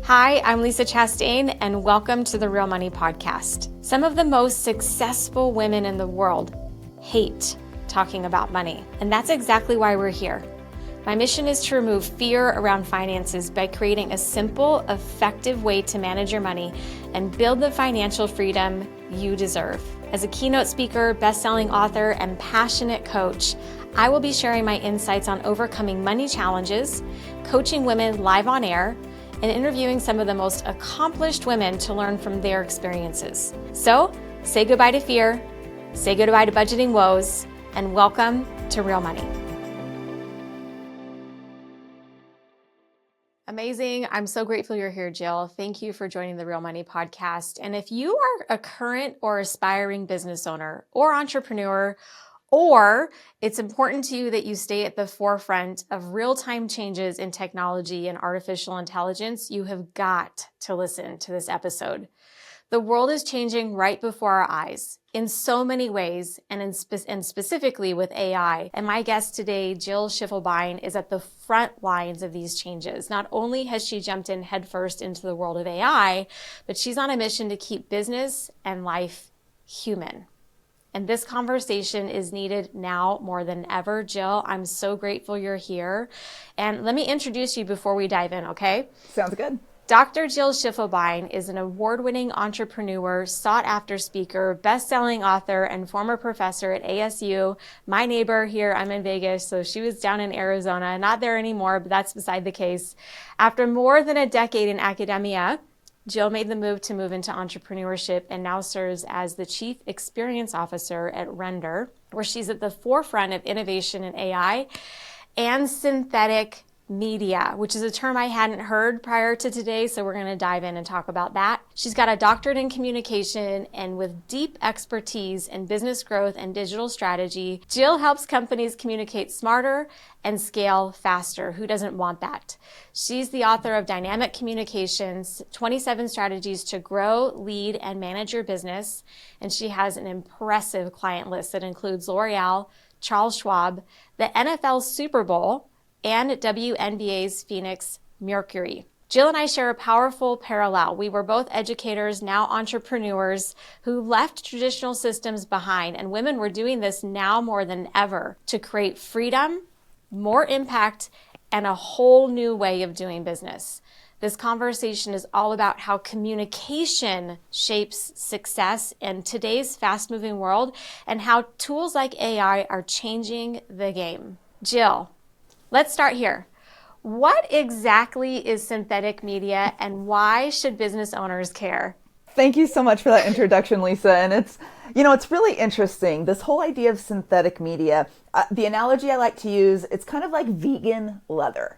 Hi, I'm Lisa Chastain, and welcome to the Real Money Podcast. Some of the most successful women in the world hate talking about money, and that's exactly why we're here. My mission is to remove fear around finances by creating a simple, effective way to manage your money and build the financial freedom you deserve. As a keynote speaker, best-selling author, and passionate coach, I will be sharing my insights on overcoming money challenges, coaching women live on air, and interviewing some of the most accomplished women to learn from their experiences. So, say goodbye to fear, say goodbye to budgeting woes, and welcome to Real Money. Amazing. I'm so grateful you're here, Jill. Thank you for joining the Real Money Podcast. And if you are a current or aspiring business owner or entrepreneur, or it's important to you that you stay at the forefront of real-time changes in technology and artificial intelligence, you have got to listen to this episode. The world is changing right before our eyes in so many ways, and specifically with AI. And my guest today, Jill Schiefelbein, is at the front lines of these changes. Not only has she jumped in headfirst into the world of AI, but she's on a mission to keep business and life human. And this conversation is needed now more than ever. Jill, I'm so grateful you're here. And let me introduce you before we dive in, okay? Sounds good. Dr. Jill Schiefelbein is an award-winning entrepreneur, sought-after speaker, best-selling author, and former professor at ASU. My neighbor here, I'm in Vegas, so she was down in Arizona. Not there anymore, but that's beside the case. After more than a decade in academia, Jill made the move into entrepreneurship and now serves as the Chief Experience Officer at Render, where she's at the forefront of innovation in AI and synthetic media, which is a term I hadn't heard prior to today, so we're going to dive in and talk about that. She's got a doctorate in communication, and with deep expertise in business growth and digital strategy, Jill helps companies communicate smarter and scale faster. Who doesn't want that? She's the author of Dynamic Communications, 27 Strategies to Grow, Lead, and Manage Your Business, and she has an impressive client list that includes L'Oreal, Charles Schwab, the NFL Super Bowl, and WNBA's Phoenix Mercury. Jill and I share a powerful parallel. We were both educators, now entrepreneurs, who left traditional systems behind, and women were doing this now more than ever to create freedom, more impact, and a whole new way of doing business. This conversation is all about how communication shapes success in today's fast-moving world and how tools like AI are changing the game. Jill, let's start here. What exactly is synthetic media and why should business owners care? Thank you so much for that introduction, Lisa. And it's really interesting. This whole idea of synthetic media, the analogy I like to use, it's kind of like vegan leather.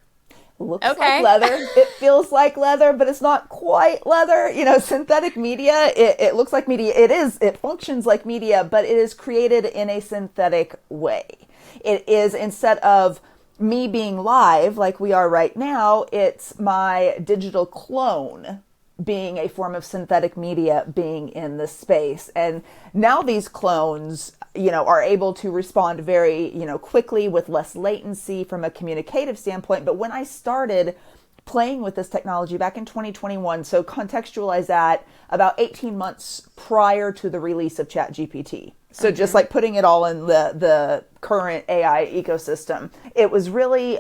It looks like leather, it feels like leather, but it's not quite leather. Synthetic media, it looks like media. It functions like media, but it is created in a synthetic way. It is, instead of me being live like we are right now, it's my digital clone being a form of synthetic media being in the space. And now these clones, are able to respond very, quickly with less latency from a communicative standpoint. But when I started playing with this technology back in 2021, so contextualize that about 18 months prior to the release of ChatGPT. So just like putting it all in the current AI ecosystem, it was really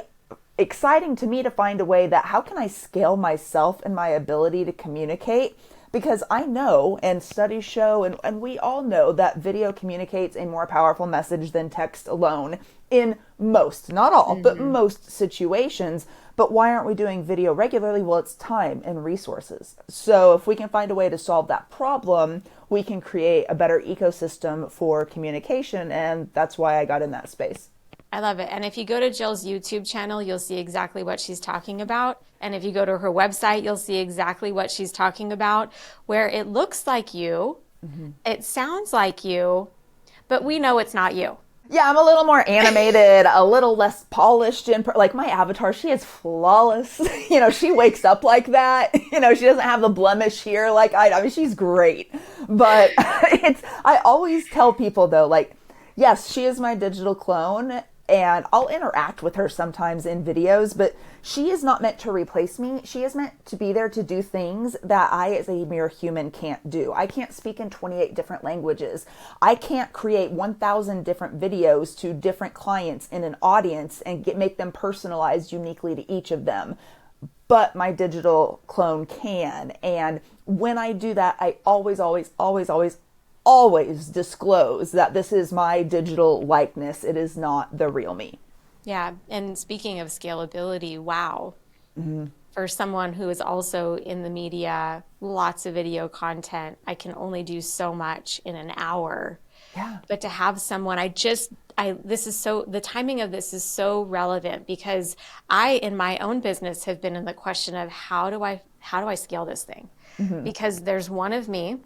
exciting to me to find a way that how can I scale myself and my ability to communicate? Because I know, and studies show, and we all know that video communicates a more powerful message than text alone in most, not all, but most situations. But why aren't we doing video regularly? Well, it's time and resources. So if we can find a way to solve that problem, we can create a better ecosystem for communication. And that's why I got in that space. I love it. And if you go to Jill's YouTube channel, you'll see exactly what she's talking about. And if you go to her website, you'll see exactly what she's talking about, where it looks like you, it sounds like you, but we know it's not you. Yeah, I'm a little more animated, a little less polished. Like my avatar, she is flawless. She wakes up like that. She doesn't have the blemish here like I mean, she's great. But I always tell people though, like, yes, she is my digital clone. and I'll interact with her sometimes in videos, but she is not meant to replace me. She is meant to be there to do things that I as a mere human can't do. I can't speak in 28 different languages. I can't create 1,000 different videos to different clients in an audience and make them personalized uniquely to each of them. But my digital clone can. And when I do that, I always disclose that this is my digital likeness. It is not the real me. Yeah. And speaking of scalability, wow. For someone who is also in the media, lots of video content, I can only do so much in an hour. Yeah. But to have someone, the timing of this is so relevant because I, in my own business, have been in the question of how do I scale this thing? Because there's one of me.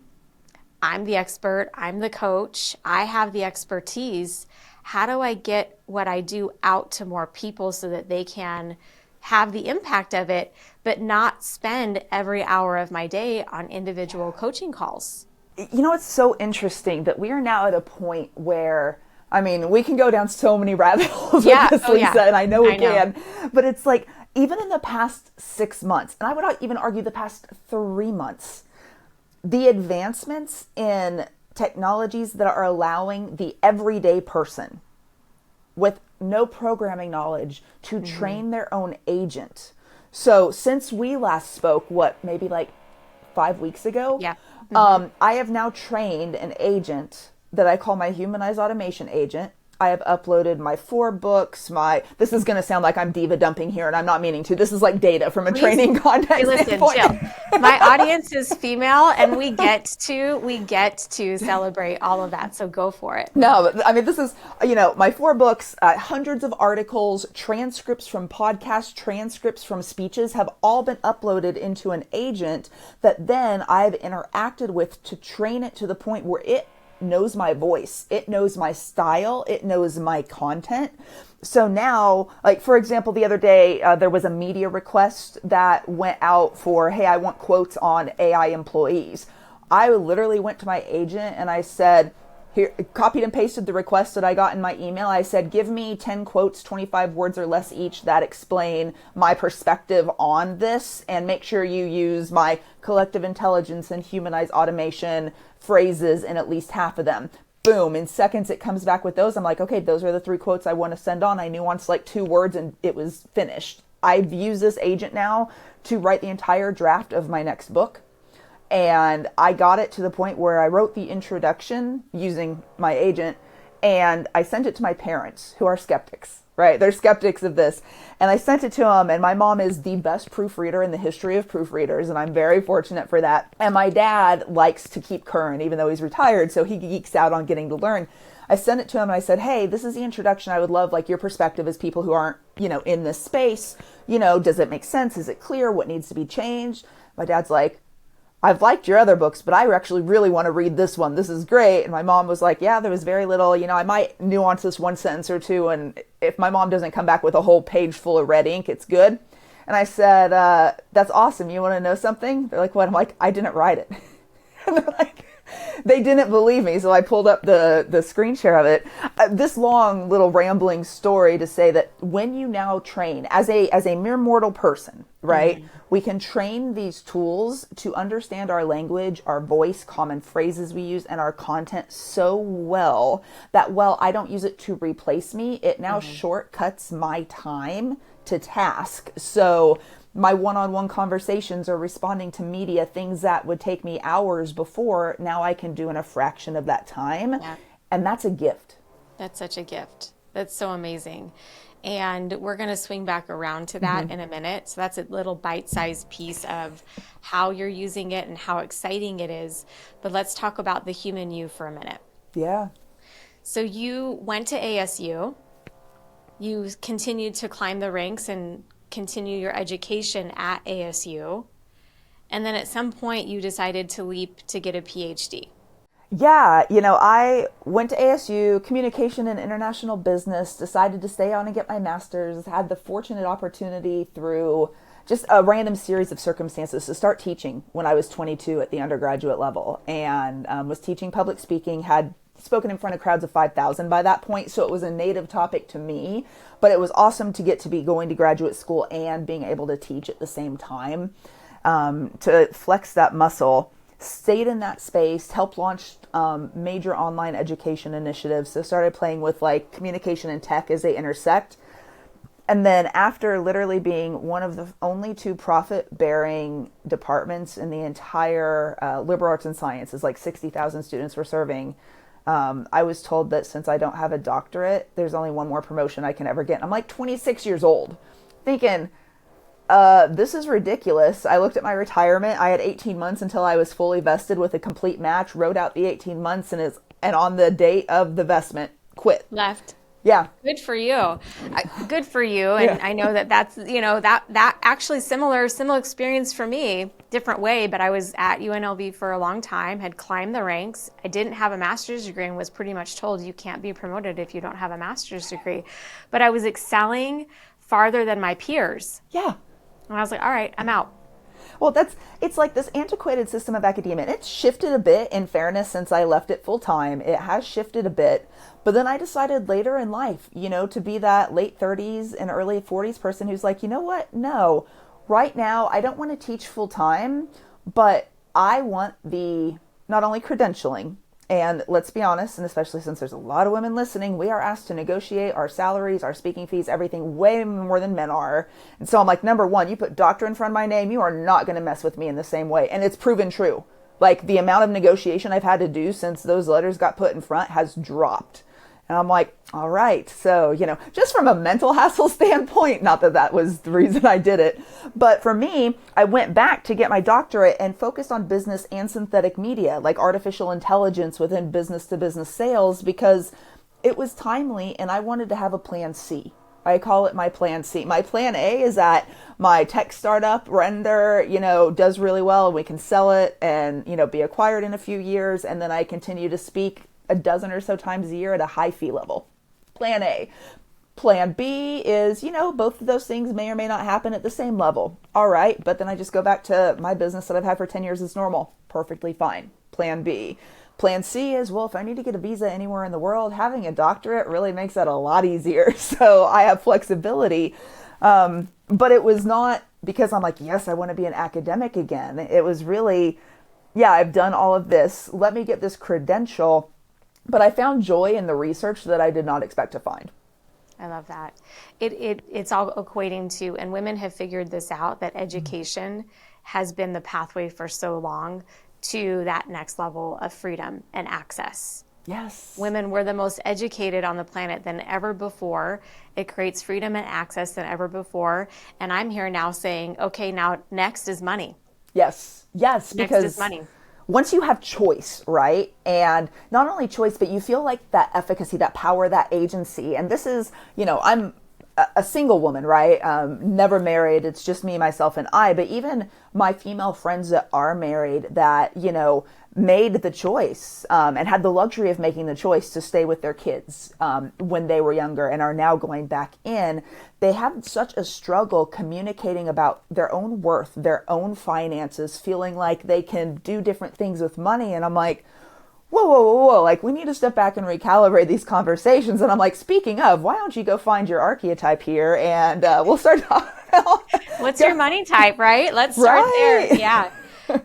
I'm the expert, I'm the coach, I have the expertise. How do I get what I do out to more people so that they can have the impact of it, but not spend every hour of my day on individual coaching calls? You know, it's so interesting that we are now at a point where, I mean, we can go down so many rabbit holes with this, Lisa, and I know we can, but it's like, even in the past 6 months, and I would even argue the past 3 months, the advancements in technologies that are allowing the everyday person with no programming knowledge to train their own agent. So since we last spoke, maybe like 5 weeks ago, I have now trained an agent that I call my Humanized Automation agent. I have uploaded my 4 books, this is going to sound like I'm diva dumping here, and I'm not meaning to. This is like data from a training context standpoint. Chill. My audience is female, and we get to celebrate all of that. So go for it. No, but I mean, this is, my 4 books, hundreds of articles, transcripts from podcasts, transcripts from speeches have all been uploaded into an agent that then I've interacted with to train it to the point where it knows my voice, it knows my style, it knows my content. So now, like, for example, the other day, there was a media request that went out for, hey, I want quotes on AI employees. I literally went to my agent and I said, here, copied and pasted the request that I got in my email. I said, give me 10 quotes, 25 words or less each that explain my perspective on this, and make sure you use my collective intelligence and humanized automation phrases in at least half of them. Boom. In seconds, it comes back with those. I'm like, okay, those are the 3 quotes I want to send on. I nuanced like 2 words and it was finished. I've used this agent now to write the entire draft of my next book. And I got it to the point where I wrote the introduction using my agent, and I sent it to my parents, who are skeptics, right? They're skeptics of this. And I sent it to them, and my mom is the best proofreader in the history of proofreaders, and I'm very fortunate for that. And my dad likes to keep current, even though he's retired, so he geeks out on getting to learn. I sent it to him and I said, hey, this is the introduction. I would love like your perspective as people who aren't, in this space. Does it make sense? Is it clear? What needs to be changed? My dad's like, I've liked your other books, but I actually really want to read this one. This is great. And my mom was like, yeah, there was very little, I might nuance this 1 sentence or 2. And if my mom doesn't come back with a whole page full of red ink, it's good. And I said, that's awesome. You want to know something? They're like, what? I'm like, I didn't write it. And they're like, they didn't believe me. So I pulled up the screen share of it. This long little rambling story to say that when you now train as a mere mortal person, right? We can train these tools to understand our language, our voice, common phrases we use, and our content so well that while I don't use it to replace me, it now shortcuts my time to task. So my one-on-one conversations or responding to media, things that would take me hours before, now I can do in a fraction of that time. Yeah. And that's a gift. That's such a gift. That's so amazing. And we're going to swing back around to that in a minute. So that's a little bite-sized piece of how you're using it and how exciting it is. But let's talk about the human you for a minute. Yeah. So you went to ASU. You continued to climb the ranks and continue your education at ASU. And then at some point you decided to leap to get a PhD. Yeah, I went to ASU, communication and international business, decided to stay on and get my master's, had the fortunate opportunity through just a random series of circumstances to start teaching when I was 22 at the undergraduate level, and was teaching public speaking, had spoken in front of crowds of 5,000 by that point, so it was a native topic to me, but it was awesome to get to be going to graduate school and being able to teach at the same time, to flex that muscle. Stayed in that space, helped launch major online education initiatives, so started playing with like communication and tech as they intersect. And then after literally being one of the only 2 profit-bearing departments in the entire liberal arts and sciences, like 60,000 students were serving, I was told that since I don't have a doctorate, there's only one more promotion I can ever get. I'm like 26 years old, thinking, this is ridiculous. I looked at my retirement. I had 18 months until I was fully vested with a complete match, wrote out the 18 months, and on the date of the vestment, quit. Left. Yeah. Good for you. Good for you. And yeah. I know that's, that actually similar experience for me, different way, but I was at UNLV for a long time, had climbed the ranks. I didn't have a master's degree and was pretty much told you can't be promoted if you don't have a master's degree. But I was excelling farther than my peers. Yeah. And I was like, all right, I'm out. Well, it's like this antiquated system of academia. And it's shifted a bit, in fairness, since I left it full time. It has shifted a bit. But then I decided later in life, to be that late 30s and early 40s person who's like, you know what? No, right now I don't want to teach full time, but I want the not only credentialing. And let's be honest, and especially since there's a lot of women listening, we are asked to negotiate our salaries, our speaking fees, everything way more than men are. And so I'm like, number one, you put doctor in front of my name, you are not going to mess with me in the same way. And it's proven true. Like the amount of negotiation I've had to do since those letters got put in front has dropped. And I'm like, all right. So, just from a mental hassle standpoint, not that that was the reason I did it, but for me, I went back to get my doctorate and focused on business and synthetic media, like artificial intelligence within business to business sales, because it was timely and I wanted to have a plan C. I call it my plan C. My plan A is that my tech startup render, does really well and we can sell it and, be acquired in a few years. And then I continue to speak a dozen or so times a year at a high fee level. Plan A. Plan B is, both of those things may or may not happen at the same level. All right. But then I just go back to my business that I've had for 10 years as normal. Perfectly fine. Plan B. Plan C is, well, if I need to get a visa anywhere in the world, having a doctorate really makes that a lot easier. So I have flexibility. But it was not because I'm like, yes, I want to be an academic again. It was really, yeah, I've done all of this. Let me get this credential. But I found joy in the research that I did not expect to find. I love that. It's all equating to, and women have figured this out, that education has been the pathway for so long to that next level of freedom and access. Yes. Women were the most educated on the planet than ever before. It creates freedom and access than ever before. And I'm here now saying, okay, now next is money. Yes. Yes. Next because is money. Once you have choice, right? And not only choice, but you feel like that efficacy, that power, that agency. And this is, I'm a single woman, right? Never married. It's just me, myself, and I. But even my female friends that are married that, made the choice and had the luxury of making the choice to stay with their kids when they were younger and are now going back in, they have such a struggle communicating about their own worth, their own finances, feeling like they can do different things with money. And I'm like, whoa, like we need to step back and recalibrate these conversations. And I'm like, speaking of, why don't you go find your archetype here and we'll start talking about what's your money type, right? Let's start there. Yeah.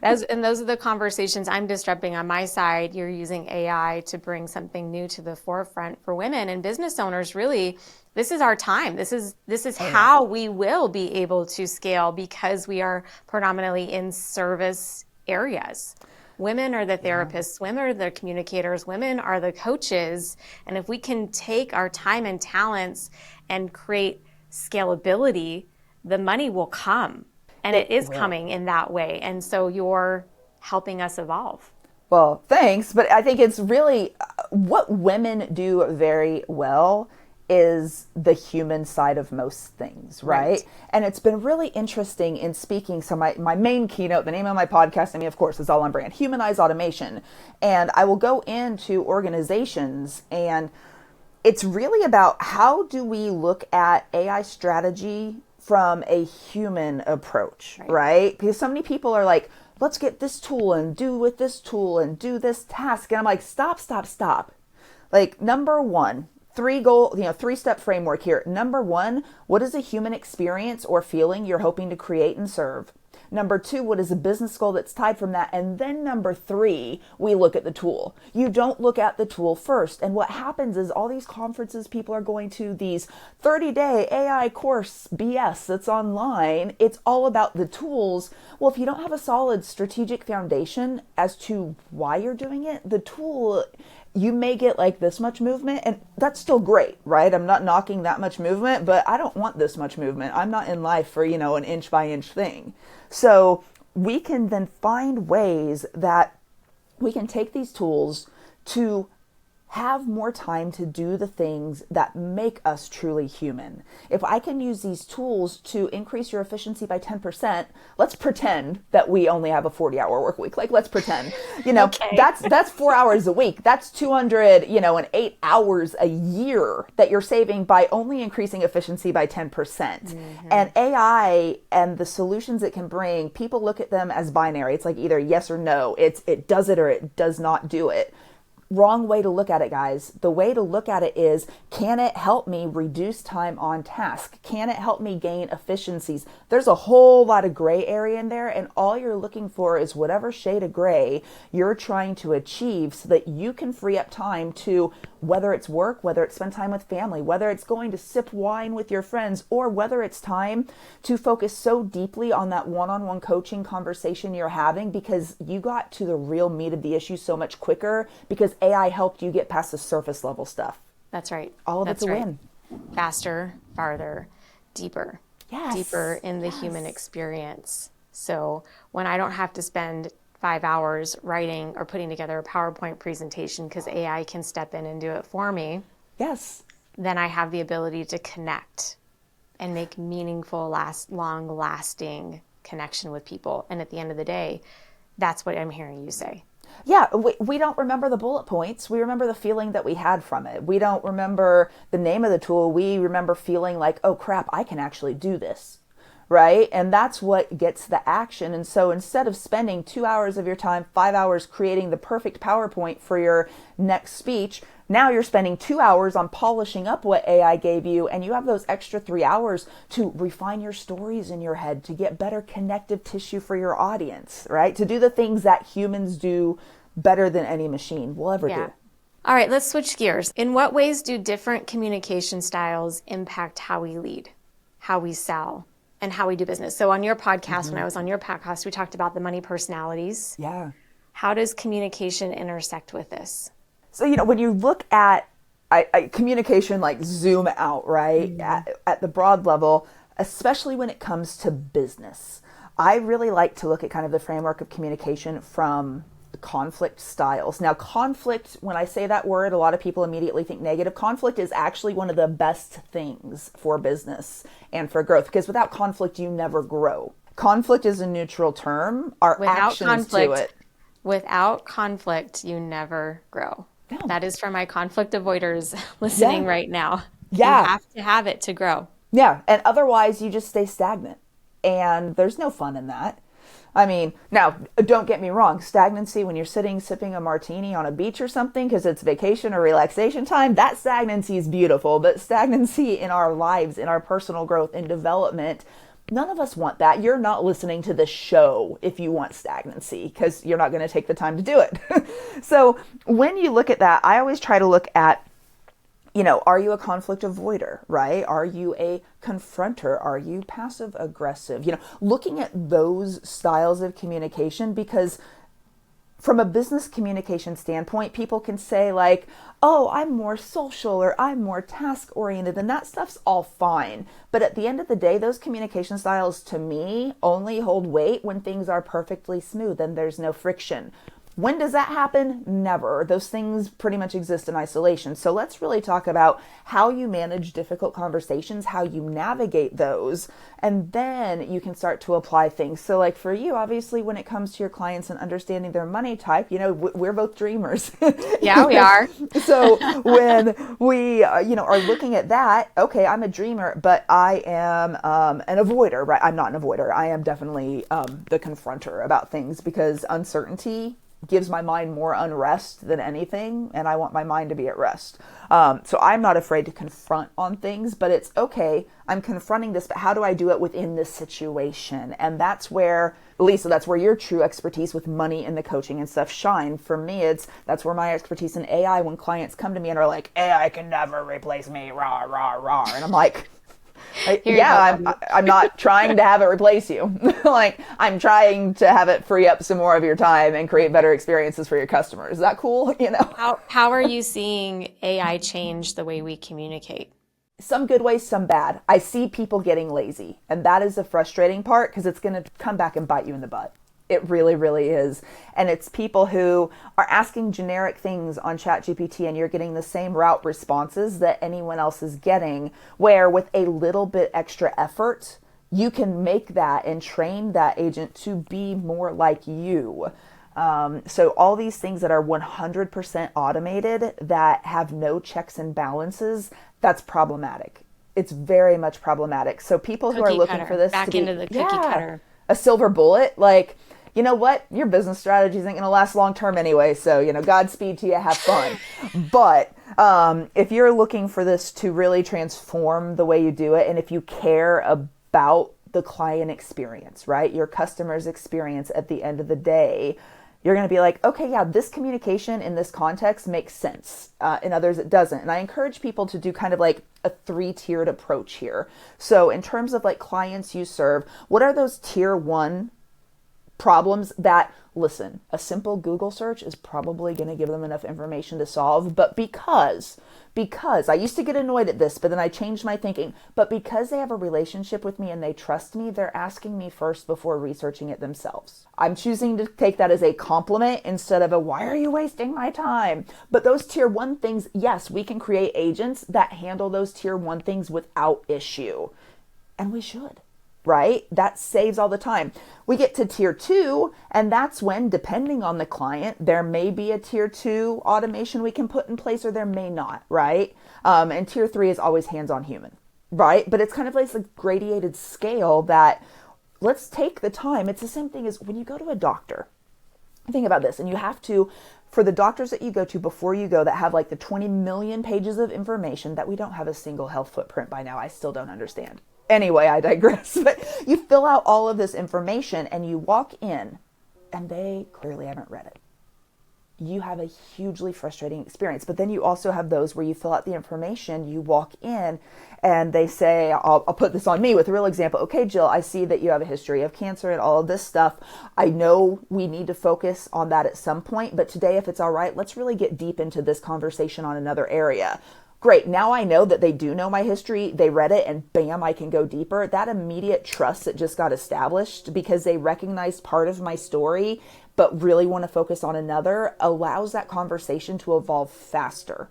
Those are the conversations I'm disrupting on my side. You're using AI to bring something new to the forefront for women and business owners. Really, this is our time. This is how we will be able to scale because we are predominantly in service areas. Women are the therapists, women are the communicators, women are the coaches. And if we can take our time and talents and create scalability, the money will come. And it is coming in that way. And so you're helping us evolve. Well, thanks. But I think it's really what women do very well is the human side of most things, right? And it's been really interesting in speaking. So my main keynote, the name of my podcast, of course, is all on brand, Humanize Automation. And I will go into organizations and it's really about how do we look at AI strategy from a human approach, right? Because so many people are like, let's get this tool and do with this tool and do this task. And I'm like, stop. Like number one, three-step framework here. Number one, what is a human experience or feeling you're hoping to create and serve? Number two, what is a business goal that's tied from that? And then number three, we look at the tool. You don't look at the tool first. And what happens is all these conferences people are going to, these 30-day AI course BS that's online, it's all about the tools. Well, if you don't have a solid strategic foundation as to why you're doing it, the tool, you may get like this much movement, and that's still great, right? I'm not knocking that much movement, but I don't want this much movement. I'm not in life for, an inch by inch thing. So we can then find ways that we can take these tools to have more time to do the things that make us truly human. If I can use these tools to increase your efficiency by 10%, let's pretend that we only have a 40-hour work week. Like, let's pretend, Okay. that's 4 hours a week. That's 200, and 8 hours a year that you're saving by only increasing efficiency by 10%. Mm-hmm. And AI and the solutions it can bring, people look at them as binary. It's like either yes or no. It does it or it does not do it. Wrong way to look at it, guys. The way to look at it is, can it help me reduce time on task? Can it help me gain efficiencies? There's a whole lot of gray area in there, and all you're looking for is whatever shade of gray you're trying to achieve so that you can free up time to, whether it's work, whether it's spend time with family, whether it's going to sip wine with your friends, or whether it's time to focus so deeply on that one-on-one coaching conversation you're having because you got to the real meat of the issue so much quicker because AI helped you get past the surface level stuff. That's right. All of it's a win. Faster, farther, deeper. Yes. Deeper in the human experience. So when I don't have to spend 5 hours writing or putting together a PowerPoint presentation because AI can step in and do it for me. Yes. Then I have the ability to connect and make meaningful, long-lasting connection with people. And at the end of the day, that's what I'm hearing you say. Yeah, we don't remember the bullet points. We remember the feeling that we had from it. We don't remember the name of the tool. We remember feeling like, oh crap, I can actually do this, right? And that's what gets the action. And so instead of spending 2 hours of your time, 5 hours creating the perfect PowerPoint for your next speech, now you're spending 2 hours on polishing up what AI gave you, and you have those extra 3 hours to refine your stories in your head, to get better connective tissue for your audience, right? To do the things that humans do better than any machine will ever do. All right, let's switch gears. In what ways do different communication styles impact how we lead, how we sell, and how we do business? So on your podcast, when I was on your podcast, we talked about the money personalities. Yeah. How does communication intersect with this? So, when you look at communication, like zoom out, right, at the broad level, especially when it comes to business, I really like to look at kind of the framework of communication from conflict styles. Now, conflict, when I say that word, a lot of people immediately think negative. Conflict is actually one of the best things for business and for growth, because without conflict, you never grow. Conflict is a neutral term. Our actions to it. Without conflict, you never grow. No. That is for my conflict avoiders listening right now. Yeah. You have to have it to grow. Yeah. And otherwise you just stay stagnant. And there's no fun in that. I mean, now, don't get me wrong. Stagnancy when you're sitting sipping a martini on a beach or something because it's vacation or relaxation time, that stagnancy is beautiful. But stagnancy in our lives, in our personal growth and development, none of us want that. You're not listening to this show if you want stagnancy because you're not going to take the time to do it. So when you look at that, I always try to look at, are you a conflict avoider, right? Are you a confronter? Are you passive aggressive? Looking at those styles of communication, because from a business communication standpoint, people can say like, oh, I'm more social or I'm more task oriented, and that stuff's all fine. But at the end of the day, those communication styles to me only hold weight when things are perfectly smooth and there's no friction. When does that happen? Never. Those things pretty much exist in isolation. So let's really talk about how you manage difficult conversations, how you navigate those, and then you can start to apply things. So like for you, obviously, when it comes to your clients and understanding their money type, we're both dreamers. Yeah, we are. So when we, are looking at that, okay, I'm a dreamer, but I am an avoider, right? I'm not an avoider. I am definitely the confronter about things because uncertainty gives my mind more unrest than anything, and I want my mind to be at rest. So I'm not afraid to confront on things, but it's okay, I'm confronting this, but how do I do it within this situation? And that's where, Lisa, that's where your true expertise with money and the coaching and stuff shine. For me, that's where my expertise in AI, when clients come to me and are like, AI can never replace me, rah, rah, rah. And I'm like, I'm not trying to have it replace you. Like, I'm trying to have it free up some more of your time and create better experiences for your customers. Is that cool? How are you seeing AI change the way we communicate? Some good ways, some bad. I see people getting lazy, and that is the frustrating part, because it's going to come back and bite you in the butt. It really, really is. And it's people who are asking generic things on ChatGPT, and you're getting the same route responses that anyone else is getting, where with a little bit extra effort, you can make that and train that agent to be more like you. So all these things that are 100% automated, that have no checks and balances, that's problematic. It's very much problematic. So people who are looking for this back into the cookie cutter, a silver bullet, like, you know what? Your business strategy isn't going to last long term anyway. So, Godspeed to you. Have fun. But if you're looking for this to really transform the way you do it, and if you care about the client experience, right? Your customer's experience at the end of the day, you're going to be like, okay, yeah, this communication in this context makes sense. In others, it doesn't. And I encourage people to do kind of like a 3-tiered approach here. So in terms of like clients you serve, what are those tier 1 problems that, listen, a simple Google search is probably going to give them enough information to solve, but because I used to get annoyed at this, but then I changed my thinking, but because they have a relationship with me and they trust me, they're asking me first before researching it themselves. I'm choosing to take that as a compliment instead of a, why are you wasting my time? But those tier 1 things, yes, we can create agents that handle those tier 1 things without issue. And we should. Right? That saves all the time. We get to tier 2, and that's when, depending on the client, there may be a tier 2 automation we can put in place, or there may not, right? And tier 3 is always hands-on human, right? But it's kind of like a gradated scale that, let's take the time. It's the same thing as when you go to a doctor. Think about this, and you have to, for the doctors that you go to before you go, that have like the 20 million pages of information, that we don't have a single health footprint by now. I still don't understand. Anyway, I digress. But you fill out all of this information and you walk in, and they clearly haven't read it. You have a hugely frustrating experience. But then you also have those where you fill out the information, you walk in, and they say, I'll put this on me with a real example. Okay, Jill, I see that you have a history of cancer and all of this stuff. I know we need to focus on that at some point, but today, if it's all right, let's really get deep into this conversation on another area. Great, now I know that they do know my history, they read it, and bam, I can go deeper. That immediate trust that just got established because they recognized part of my story, but really want to focus on another, allows that conversation to evolve faster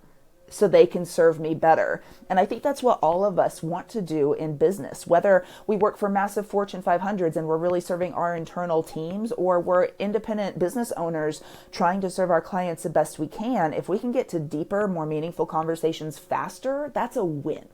so they can serve me better. And I think that's what all of us want to do in business, whether we work for massive Fortune 500s and we're really serving our internal teams, or we're independent business owners trying to serve our clients the best we can. If we can get to deeper, more meaningful conversations faster, that's a win.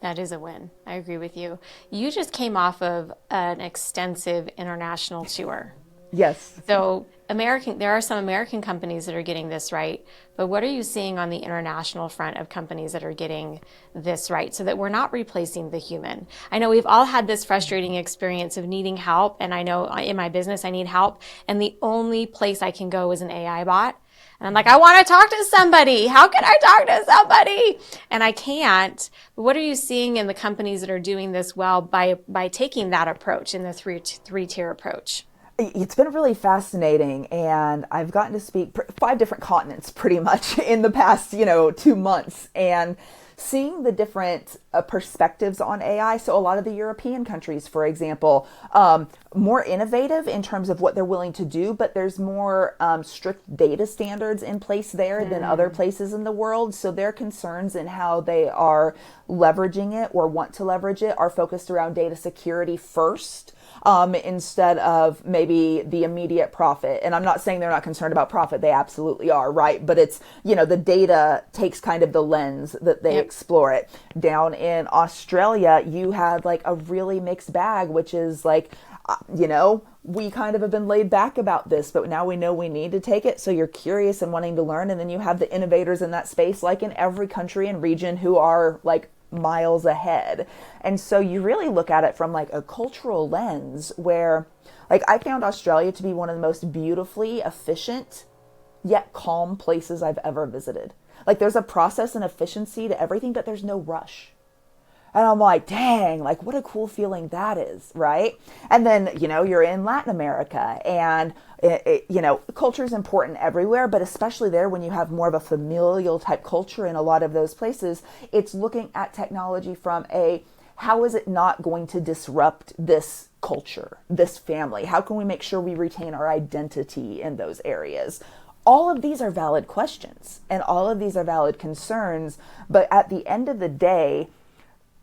That is a win. I agree with you. You just came off of an extensive international tour. Yes. So there are some American companies that are getting this right, but what are you seeing on the international front of companies that are getting this right, so that we're not replacing the human? I know we've all had this frustrating experience of needing help, and I know in my business I need help, and the only place I can go is an AI bot. And I'm like, I want to talk to somebody. How can I talk to somebody? And I can't. But what are you seeing in the companies that are doing this well by taking that approach, in the three-tier approach? It's been really fascinating, and I've gotten to speak 5 different continents pretty much in the past, 2 months, and seeing the different perspectives on AI. So a lot of the European countries, for example, more innovative in terms of what they're willing to do, but there's more strict data standards in place there than other places in the world. So their concerns in how they are leveraging it or want to leverage it are focused around data security first. Instead of maybe the immediate profit. And I'm not saying they're not concerned about profit. They absolutely are, right? But it's, the data takes kind of the lens that they explore it. Down in Australia, you had like a really mixed bag, which is like, we kind of have been laid back about this, but now we know we need to take it. So you're curious and wanting to learn. And then you have the innovators in that space, like in every country and region, who are like miles ahead. And so you really look at it from like a cultural lens where, like, I found Australia to be one of the most beautifully efficient yet calm places I've ever visited. Like, there's a process and efficiency to everything, but there's no rush. And I'm like, dang, like, what a cool feeling that is, right? And then, you're in Latin America, and, culture is important everywhere, but especially there when you have more of a familial type culture in a lot of those places, it's looking at technology from how is it not going to disrupt this culture, this family? How can we make sure we retain our identity in those areas? All of these are valid questions, and all of these are valid concerns, but at the end of the day,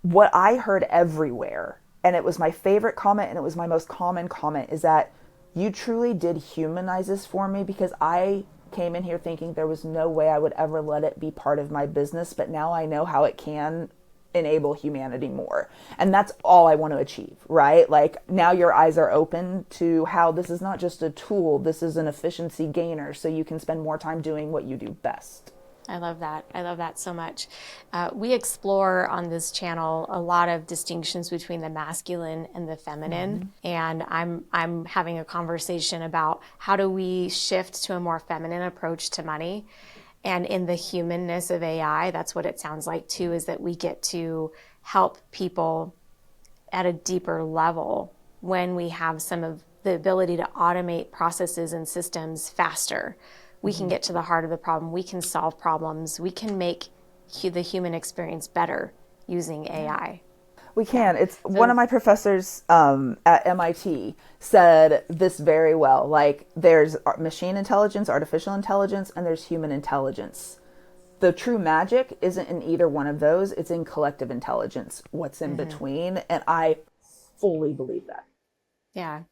what I heard everywhere, and it was my favorite comment and it was my most common comment, is that you truly did humanize this for me, because I came in here thinking there was no way I would ever let it be part of my business, but now I know how it can enable humanity more. And that's all I want to achieve, right? Like, now your eyes are open to how this is not just a tool, this is an efficiency gainer, so you can spend more time doing what you do best. I love that. I love that so much. We explore on this channel a lot of distinctions between the masculine and the feminine. And I'm having a conversation about how do we shift to a more feminine approach to money. And in the humanness of AI, that's what it sounds like too, is that we get to help people at a deeper level when we have some of the ability to automate processes and systems faster. We can get to the heart of the problem. We can solve problems. We can make the human experience better using AI. We can. It's one of my professors at MIT said this very well. Like, there's machine intelligence, artificial intelligence, and there's human intelligence. The true magic isn't in either one of those. It's in collective intelligence, what's in between. And I fully believe that. Yeah.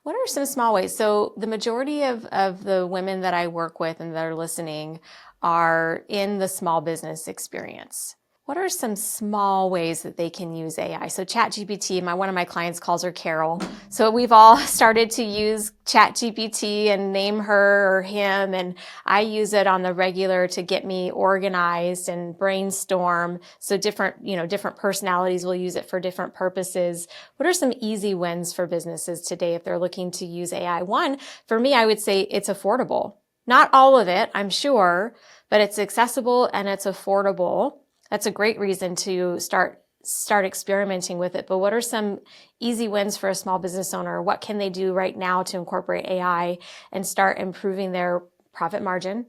What are some small ways? So the majority of the women that I work with and that are listening are in the small business experience. What are some small ways that they can use AI? So ChatGPT, one of my clients calls her Carol. So we've all started to use ChatGPT and name her or him. And I use it on the regular to get me organized and brainstorm. So different personalities will use it for different purposes. What are some easy wins for businesses today if they're looking to use AI? One, for me, I would say it's affordable. Not all of it, I'm sure, but it's accessible and it's affordable. That's a great reason to start experimenting with it. But what are some easy wins for a small business owner? What can they do right now to incorporate AI and start improving their profit margin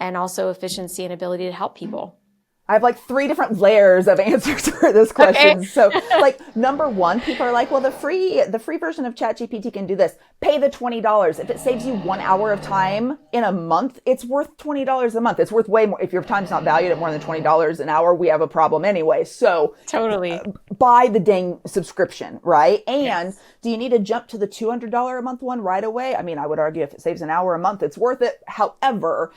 and also efficiency and ability to help people? I have like 3 different layers of answers for this question. Okay. So like, number one, people are like, well, the free version of ChatGPT can do this. Pay the $20. If it saves you 1 hour of time in a month, it's worth $20 a month. It's worth way more. If your time's not valued at more than $20 an hour, we have a problem anyway. So totally buy the dang subscription, right? And do you need to jump to the $200 a month one right away? I mean, I would argue if it saves an hour a month, it's worth it. However,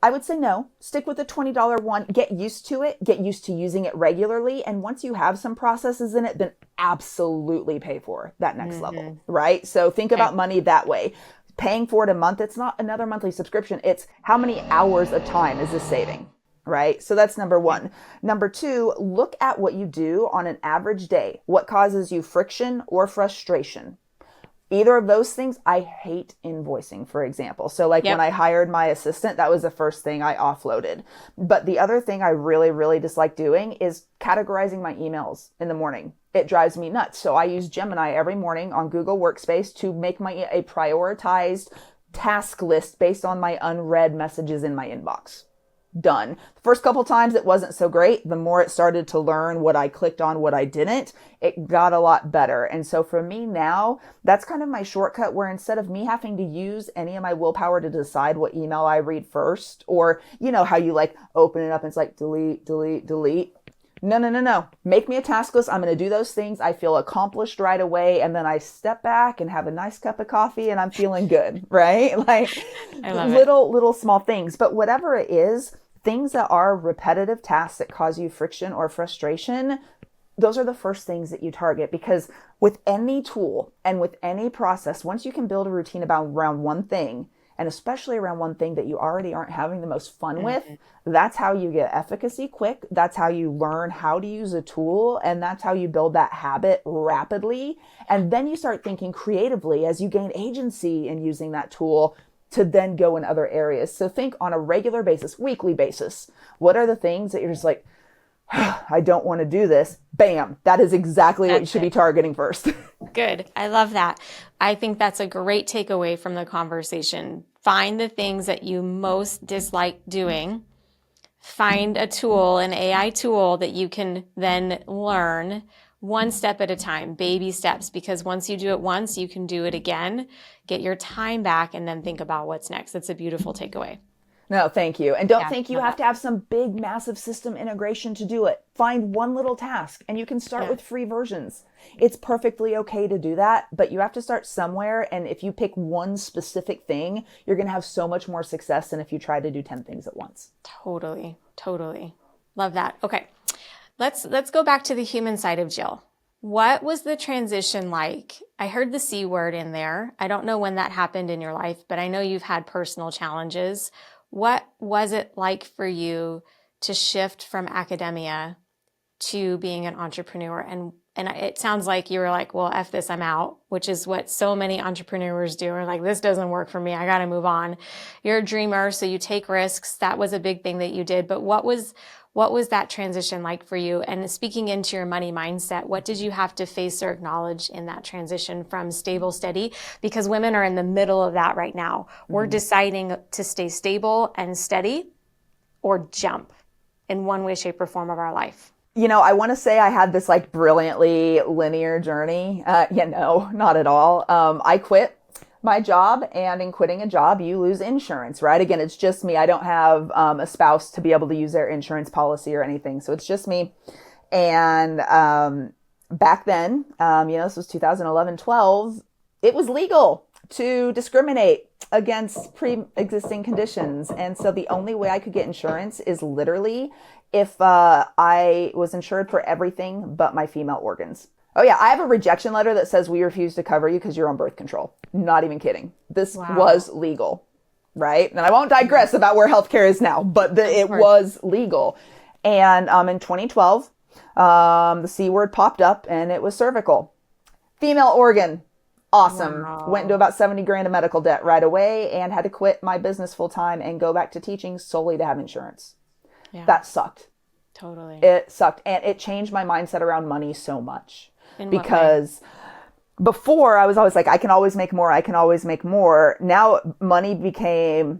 I would say no. Stick with the $20 one. Get used to it. Get used to using it regularly. And once you have some processes in it, then absolutely pay for that next level, right? So think about money that way. Paying for it a month, it's not another monthly subscription. It's how many hours of time is this saving, right? So that's number one. Number two, look at what you do on an average day. What causes you friction or frustration? Either of those things, I hate invoicing, for example. So like when I hired my assistant, that was the first thing I offloaded. But the other thing I really, really dislike doing is categorizing my emails in the morning. It drives me nuts. So I use Gemini every morning on Google Workspace to make a prioritized task list based on my unread messages in my inbox. Done. The first couple times it wasn't so great. The more it started to learn what I clicked on, what I didn't, it got a lot better. And so for me now, that's kind of my shortcut, where instead of me having to use any of my willpower to decide what email I read first, or you know how you like open it up and it's like delete, delete, delete. No. Make me a task list. I'm going to do those things. I feel accomplished right away. And then I step back and have a nice cup of coffee and I'm feeling good, right? Like little small things. But whatever it is, things that are repetitive tasks that cause you friction or frustration, those are the first things that you target, because with any tool and with any process, once you can build a routine around one thing, and especially around one thing that you already aren't having the most fun with, that's how you get efficacy quick. That's how you learn how to use a tool. And that's how you build that habit rapidly. And then you start thinking creatively as you gain agency in using that tool to then go in other areas. So think on a regular basis, weekly basis. What are the things that you're just like, I don't want to do this? Bam. That is exactly what you should be targeting first. Good. I love that. I think that's a great takeaway from the conversation. Find the things that you most dislike doing. Find a tool, an AI tool that you can then learn one step at a time, baby steps, because once you do it once, you can do it again, get your time back, and then think about what's next. That's a beautiful takeaway. No, thank you. And don't think you have to have some big, massive system integration to do it. Find one little task, and you can start with free versions. It's perfectly okay to do that, but you have to start somewhere. And if you pick one specific thing, you're going to have so much more success than if you try to do 10 things at once. Totally. Totally. Love that. Okay. Let's go back to the human side of Jill. What was the transition like? I heard the C word in there. I don't know when that happened in your life, but I know you've had personal challenges. What was it like for you to shift from academia to being an entrepreneur? And it sounds like you were like, well, F this, I'm out, which is what so many entrepreneurs do. Are like, this doesn't work for me. I got to move on. You're a dreamer, so you take risks. That was a big thing that you did. But what was that transition like for you? And speaking into your money mindset, what did you have to face or acknowledge in that transition from stable, steady? Because women are in the middle of that right now. We're deciding to stay stable and steady or jump in one way, shape, or form of our life. You know, I want to say I had this like brilliantly linear journey. No, not at all. I quit my job, and in quitting a job, you lose insurance, right? Again, it's just me. I don't have a spouse to be able to use their insurance policy or anything. So it's just me. And back then, this was 2011, 12, it was legal to discriminate against pre-existing conditions. And so the only way I could get insurance is literally if I was insured for everything but my female organs. Oh yeah, I have a rejection letter that says we refuse to cover you because you're on birth control. Not even kidding. This was legal, right? And I won't digress about where healthcare is now, but it was legal. And in 2012, the C word popped up, and it was cervical. Female organ. Awesome. Wow. Went into about 70 grand of medical debt right away, and had to quit my business full time and go back to teaching solely to have insurance. Yeah. That sucked. Totally. It sucked. And it changed my mindset around money so much. Because before I was always like, I can always make more. I can always make more. Now money was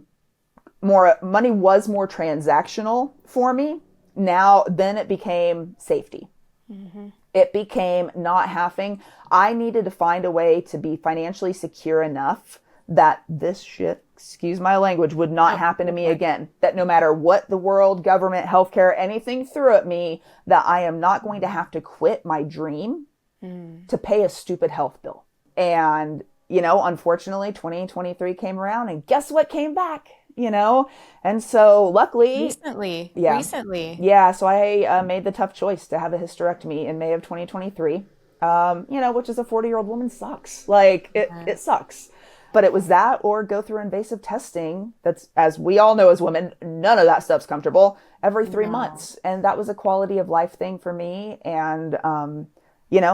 more transactional for me. Then it became safety. Mm-hmm. It became not having. I needed to find a way to be financially secure enough that this shit, excuse my language, would not happen to me again. That no matter what the world, government, healthcare, anything threw at me, that I am not going to have to quit my dream to pay a stupid health bill. And, unfortunately, 2023 came around, and guess what came back? And so luckily recently. Yeah. So I made the tough choice to have a hysterectomy in May of 2023. Which as a 40-year-old woman sucks. Like it sucks. But it was that or go through invasive testing. That's, as we all know as women, none of that stuff's comfortable, every 3 months. And that was a quality of life thing for me. And,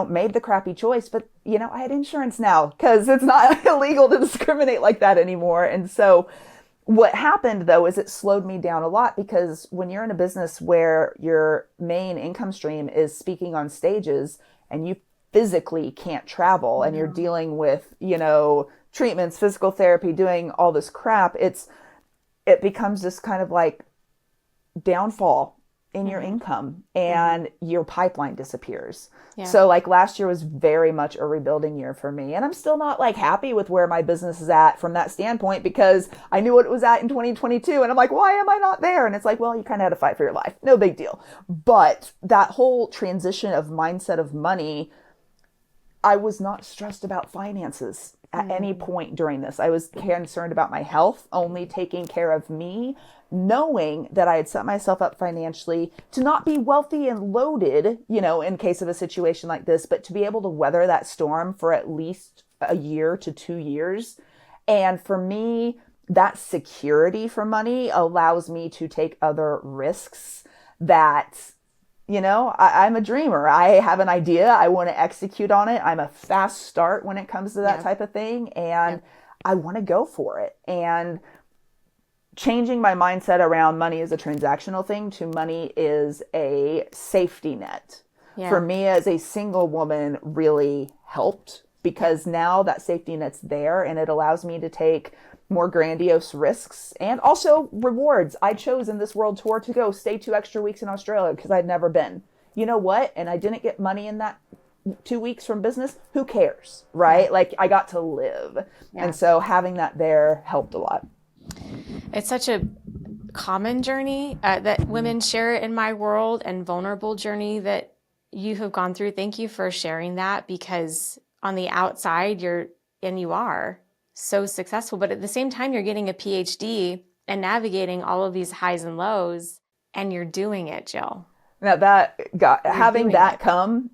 made the crappy choice. But, I had insurance now because it's not illegal to discriminate like that anymore. And so what happened, though, is it slowed me down a lot, because when you're in a business where your main income stream is speaking on stages and you physically can't travel and you're dealing with, treatments, physical therapy, doing all this crap, it becomes this kind of like downfall in your income, and your pipeline disappears. Yeah. So like last year was very much a rebuilding year for me. And I'm still not like happy with where my business is at from that standpoint, because I knew what it was at in 2022. And I'm like, why am I not there? And it's like, well, you kind of had to fight for your life. No big deal. But that whole transition of mindset of money, I was not stressed about finances at any point during this. I was concerned about my health, only taking care of me, knowing that I had set myself up financially to not be wealthy and loaded, in case of a situation like this, but to be able to weather that storm for at least a year to 2 years. And for me, that security for money allows me to take other risks that, I'm a dreamer. I have an idea. I want to execute on it. I'm a fast start when it comes to that type of thing. And I want to go for it. And changing my mindset around money as a transactional thing to money is a safety net. For me as a single woman really helped, because now that safety net's there and it allows me to take more grandiose risks and also rewards. I chose in this world tour to go stay 2 extra weeks in Australia because I'd never been. You know what? And I didn't get money in that 2 weeks from business. Who cares, right? Like I got to live. And so having that there helped a lot. It's such a common journey that women share in my world, and vulnerable journey that you have gone through. Thank you for sharing that, because on the outside you are so successful, but at the same time, you're getting a PhD and navigating all of these highs and lows, and you're doing it, Jill. Now having that come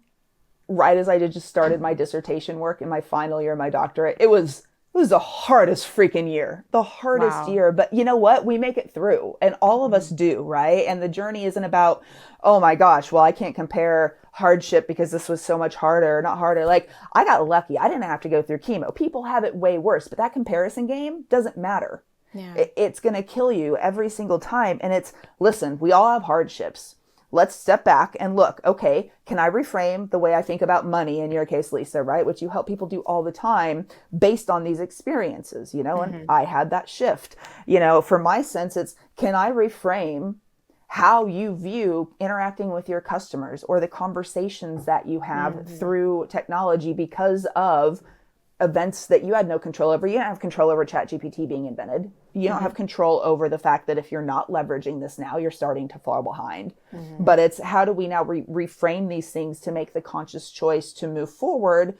right as I just started my dissertation work in my final year of my doctorate, it was the hardest freaking year, the hardest year. But you know what? We make it through, and all of us do, right? And the journey isn't about, oh my gosh, well, I can't compare hardship because this was so much harder, not harder. Like I got lucky. I didn't have to go through chemo. People have it way worse, but that comparison game doesn't matter. It's going to kill you every single time. And listen, we all have hardships. Let's step back and look, okay, can I reframe the way I think about money, in your case, Lisa, right? Which you help people do all the time based on these experiences, and I had that shift. For my sense, it's, can I reframe how you view interacting with your customers or the conversations that you have through technology because of events that you had no control over. You don't have control over ChatGPT being invented. You don't have control over the fact that if you're not leveraging this now, you're starting to fall behind. But it's how do we now reframe these things to make the conscious choice to move forward,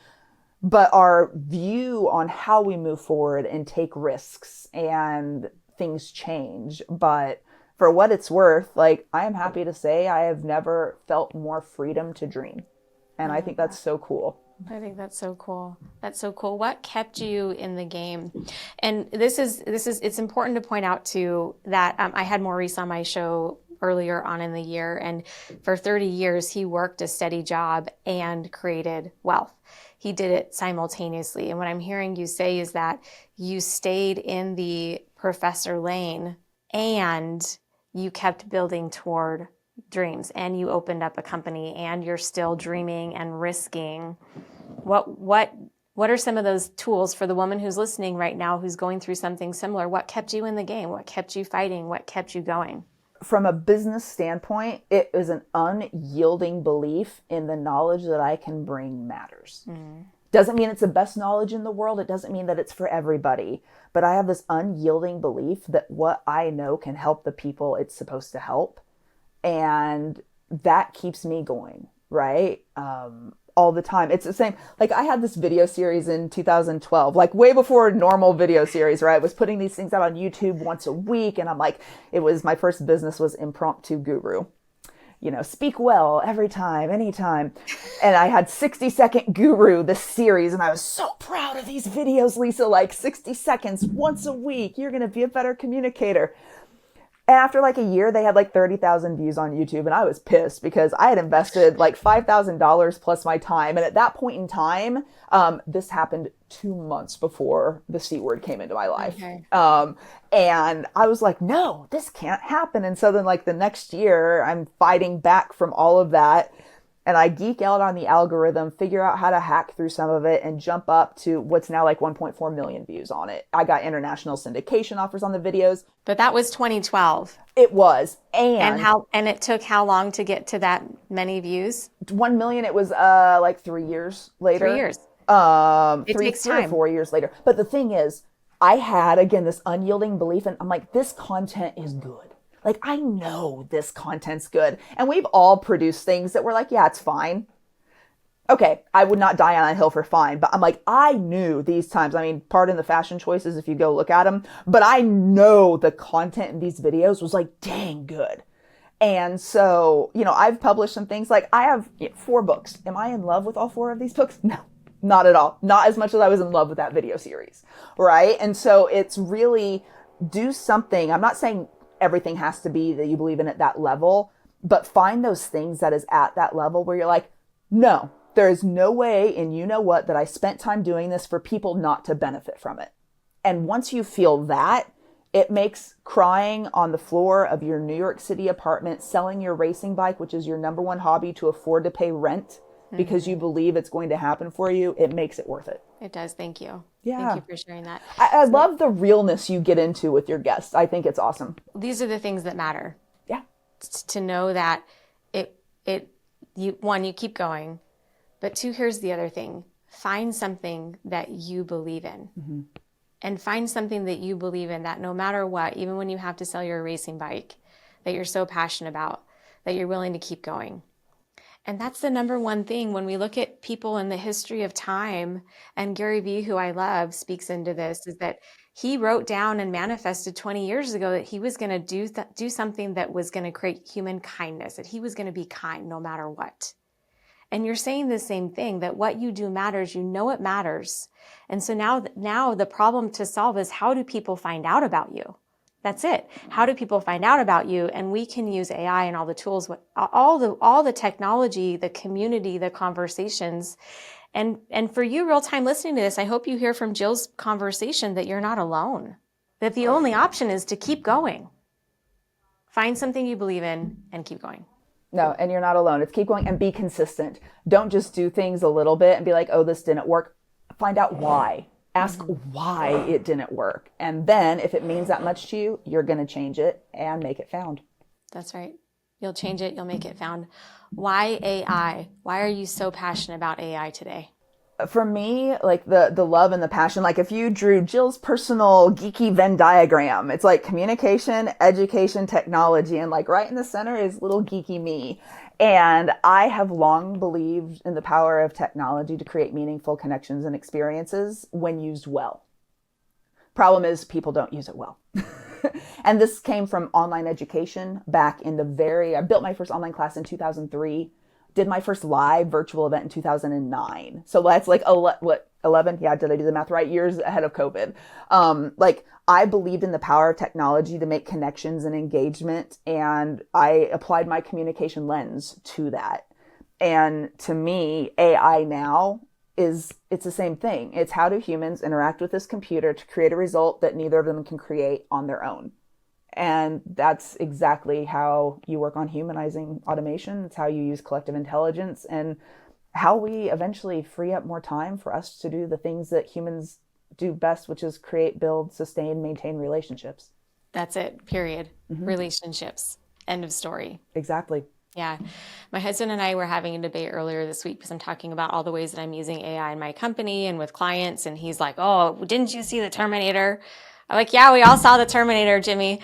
but our view on how we move forward and take risks, and things change. But for what it's worth, like, I am happy to say I have never felt more freedom to dream. And I think that's so cool. I think that's so cool. That's so cool. What kept you in the game? And it's important to point out too that I had Maurice on my show earlier on in the year, and for 30 years he worked a steady job and created wealth. He did it simultaneously. And what I'm hearing you say is that you stayed in the professor lane and you kept building toward dreams, and you opened up a company, and you're still dreaming and risking. What are some of those tools for the woman who's listening right now, who's going through something similar? What kept you in the game? What kept you fighting? What kept you going? From a business standpoint, it is an unyielding belief in the knowledge that I can bring matters. Doesn't mean it's the best knowledge in the world. It doesn't mean that it's for everybody. But I have this unyielding belief that what I know can help the people it's supposed to help. And that keeps me going, right? All the time. It's the same. Like, I had this video series in 2012, like way before normal video series, right? I was putting these things out on YouTube once a week. And I'm like, my first business was Impromptu Guru. Speak well every time, anytime. And I had 60-second Guru, this series. And I was so proud of these videos, Lisa, like 60 seconds once a week. You're going to be a better communicator. And after like a year, they had like 30,000 views on YouTube. And I was pissed because I had invested like $5,000 plus my time. And at that point in time, this happened 2 months before the C word came into my life. Okay. And I was like, no, this can't happen. And so then like the next year, I'm fighting back from all of that. And I geek out on the algorithm, figure out how to hack through some of it, and jump up to what's now like 1.4 million views on it. I got international syndication offers on the videos. But that was 2012. It was. And it took how long to get to that many views? 1 million, it was like 3 years later. 3 years. It takes 3 or time. 4 years later. But the thing is, I had, again, this unyielding belief, and I'm like, this content is good. Like, I know this content's good. And we've all produced things that we're like, yeah, it's fine. Okay, I would not die on a hill for fine, but I'm like, I knew these times. I mean, pardon the fashion choices if you go look at them, but I know the content in these videos was like dang good. And so, I've published some things. Like, I have 4 books. Am I in love with all 4 of these books? No, not at all. Not as much as I was in love with that video series, right? And so it's really do something. I'm not saying everything has to be that you believe in at that level, but find those things that is at that level where you're like, no, there is no way, and you know what, that I spent time doing this for people not to benefit from it. And once you feel that, it makes crying on the floor of your New York City apartment, selling your racing bike, which is your number one hobby, to afford to pay rent because you believe it's going to happen for you, it makes it worth it. It does. Thank you. Yeah. Thank you for sharing that. I love the realness you get into with your guests. I think it's awesome. These are the things that matter. Yeah. To know that you keep going, but 2, here's the other thing. Find something that you believe in. Mm-hmm. And find something that you believe in, that no matter what, even when you have to sell your racing bike, that you're so passionate about, that you're willing to keep going. And that's the number one thing when we look at people in the history of time, and Gary Vee, who I love, speaks into this, is that he wrote down and manifested 20 years ago that he was going to do something that was going to create human kindness, that he was going to be kind no matter what. And you're saying the same thing, that what you do matters, you know it matters. And so now the problem to solve is, how do people find out about you? That's it. How do people find out about you? And we can use AI and all the tools, all the technology, the community, the conversations. And for you real time listening to this, I hope you hear from Jill's conversation that you're not alone, that the only option is to keep going. Find something you believe in and keep going. No, and you're not alone. It's keep going and be consistent. Don't just do things a little bit and be like, oh, this didn't work. Find out why. Ask why it didn't work. And then if it means that much to you, you're going to change it and make it found. That's right. You'll change it. You'll make it found. Why AI? Why are you so passionate about AI today? For me, like the love and the passion, like if you drew Jill's personal geeky Venn diagram, it's like communication, education, technology, and like right in the center is little geeky me. And I have long believed in the power of technology to create meaningful connections and experiences when used well. Problem is, people don't use it well. And this came from online education back in I built my first online class in 2003. Did my first live virtual event in 2009. So that's like 11? Yeah, did I do the math right? Years ahead of COVID. I believed in the power of technology to make connections and engagement, and I applied my communication lens to that. And to me, AI now it's the same thing. It's how do humans interact with this computer to create a result that neither of them can create on their own. And that's exactly how you work on humanizing automation. It's how you use collective intelligence and how we eventually free up more time for us to do the things that humans do best, which is create, build, sustain, maintain relationships. That's it, period. Mm-hmm. Relationships. End of story. Exactly. Yeah. My husband and I were having a debate earlier this week because I'm talking about all the ways that I'm using AI in my company and with clients. And he's like, oh, didn't you see the Terminator? I'm like, yeah, we all saw the Terminator, Jimmy.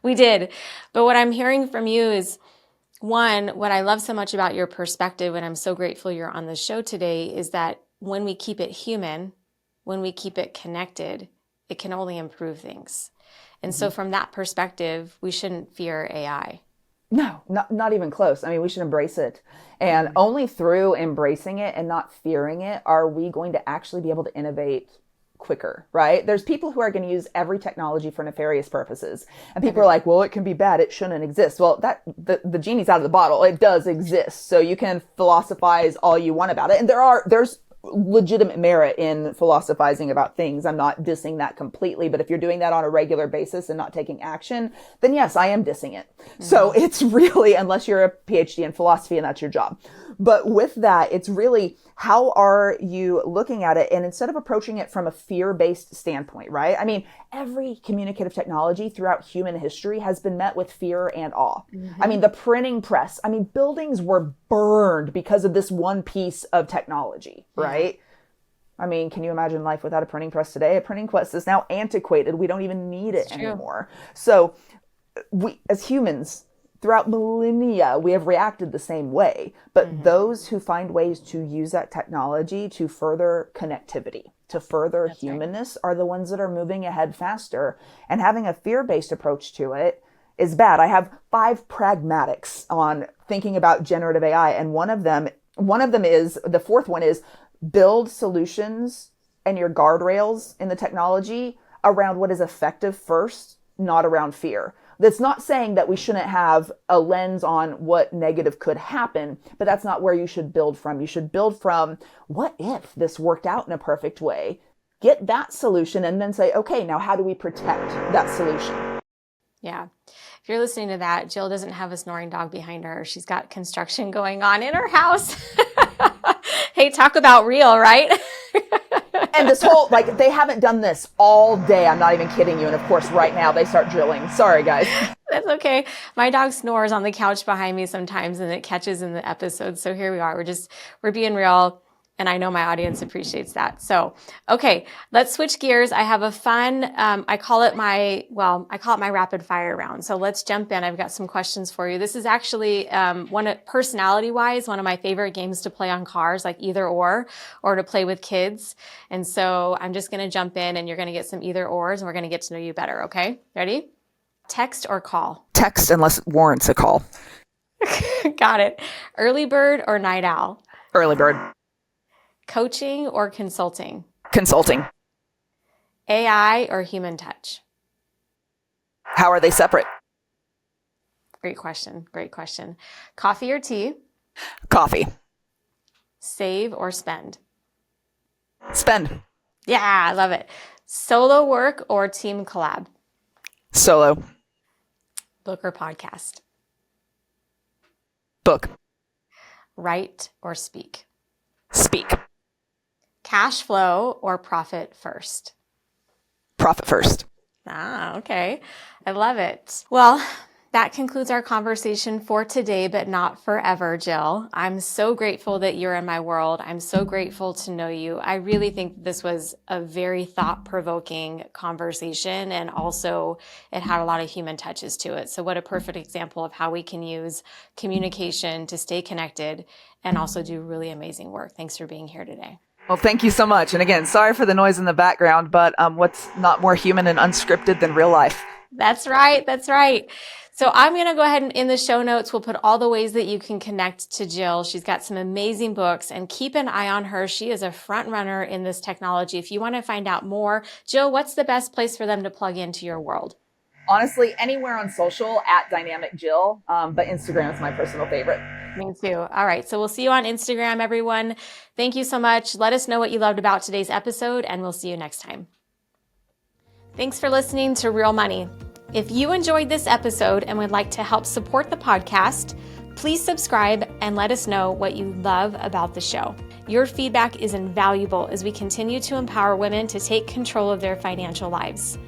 We did. But what I'm hearing from you is, one, what I love so much about your perspective, and I'm so grateful you're on the show today, is that when we keep it human, when we keep it connected, it can only improve things. And so from that perspective, we shouldn't fear AI. No, not even close. I mean, we should embrace it. And only through embracing it and not fearing it are we going to actually be able to innovate quicker, right? There's people who are going to use every technology for nefarious purposes. And people are like, well, it can be bad. It shouldn't exist. Well, the genie's out of the bottle. It does exist. So you can philosophize all you want about it. And there's legitimate merit in philosophizing about things. I'm not dissing that completely, but if you're doing that on a regular basis and not taking action, then yes, I am dissing it. Mm-hmm. So it's really, unless you're a PhD in philosophy and that's your job. But with that, it's really, how are you looking at it? And instead of approaching it from a fear-based standpoint, right? I mean, every communicative technology throughout human history has been met with fear and awe. Mm-hmm. I mean, the printing press, buildings were burned because of this one piece of technology, right? I mean, can you imagine life without a printing press today? A printing press is now antiquated. We don't even need it anymore. So we, as humans, throughout millennia, we have reacted the same way. But those who find ways to use that technology to further connectivity, to further humanness, are the ones that are moving ahead faster. And having a fear-based approach to it is bad. I have 5 pragmatics on thinking about generative AI. And one of them is, the fourth one is, build solutions and your guardrails in the technology around what is effective first, not around fear. That's not saying that we shouldn't have a lens on what negative could happen, but that's not where you should build from. You should build from, what if this worked out in a perfect way? Get that solution and then say, okay, now how do we protect that solution? Yeah. If you're listening to that, Jill doesn't have a snoring dog behind her. She's got construction going on in her house. Hey, talk about real, right? And this whole, like, they haven't done this all day. I'm not even kidding you. And of course, right now they start drilling. Sorry, guys. That's okay. My dog snores on the couch behind me sometimes and it catches in the episode. So here we are. We're being real. And I know my audience appreciates that. So, okay, let's switch gears. I have a fun, I call it my rapid fire round. So let's jump in. I've got some questions for you. This is actually, personality wise, one of my favorite games to play on cars, like either or to play with kids. And so I'm just going to jump in and you're going to get some either ors and we're going to get to know you better. Okay. Ready? Text or call? Text unless it warrants a call. Got it. Early bird or night owl? Early bird. Coaching or consulting? Consulting. AI or human touch? How are they separate? Great question. Great question. Coffee or tea? Coffee. Save or spend? Spend. Yeah, I love it. Solo work or team collab? Solo. Book or podcast? Book. Write or speak? Speak. Cash flow or profit first? Profit first. Ah, okay. I love it. Well, that concludes our conversation for today, but not forever, Jill. I'm so grateful that you're in my world. I'm so grateful to know you. I really think this was a very thought-provoking conversation, and also it had a lot of human touches to it. So what a perfect example of how we can use communication to stay connected and also do really amazing work. Thanks for being here today. Well, thank you so much. And again, sorry for the noise in the background, but what's not more human and unscripted than real life? That's right. That's right. So I'm going to go ahead and in the show notes, we'll put all the ways that you can connect to Jill. She's got some amazing books, and keep an eye on her. She is a front runner in this technology. If you want to find out more, Jill, what's the best place for them to plug into your world? Honestly, anywhere on social at Dynamic Jill, but Instagram is my personal favorite. Me too. All right. So we'll see you on Instagram, everyone. Thank you so much. Let us know what you loved about today's episode, and we'll see you next time. Thanks for listening to Real Money. If you enjoyed this episode and would like to help support the podcast, please subscribe and let us know what you love about the show. Your feedback is invaluable as we continue to empower women to take control of their financial lives.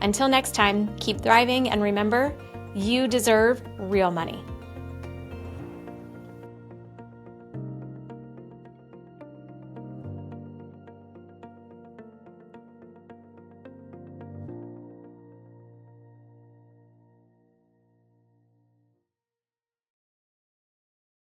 Until next time, keep thriving, and remember, you deserve real money.